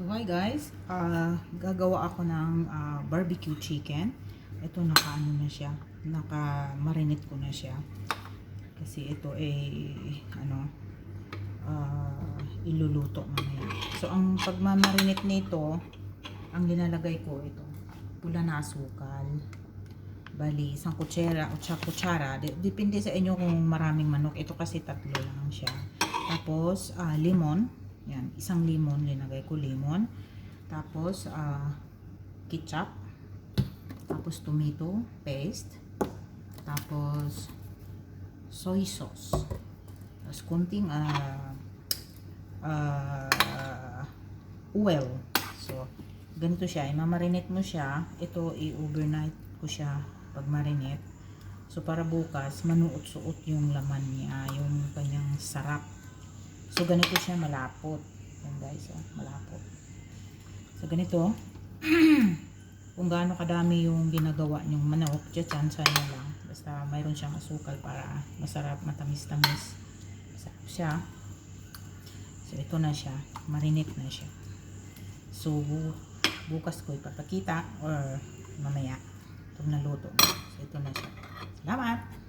So hi guys, gagawa ako ng barbecue chicken. Ito nakaano na siya, naka-marinate ko na siya. Kasi ito iluluto mamaya. So ang pagmamarinate nito, ang linalagay ko ito, pula na asukal. Bali, isang kutsara. Depende sa inyo kung maraming manok. Ito kasi tatlo lang siya. Tapos, lemon. Yan, isang lemon, linagay ko lemon. Tapos, ketchup. Tapos, tomato paste. Tapos, soy sauce. Tapos, konting oil. So, ganito siya. Imamarinate mo siya. Ito, i-overnight ko siya pag marinate. So, para bukas, manuot-suot yung laman niya. Yung kanyang sarap. So, ganito siya malapot. Yan guys, malapot. So, ganito. Kung gaano kadami yung ginagawa nyong manok, tsansya na lang. Basta mayroon siyang asukal para masarap, matamis-tamis. Masarap siya. So, ito na siya. Marinate na siya. So, bukas ko ipapakita or mamaya. Itong naluto. So, ito na siya. Salamat!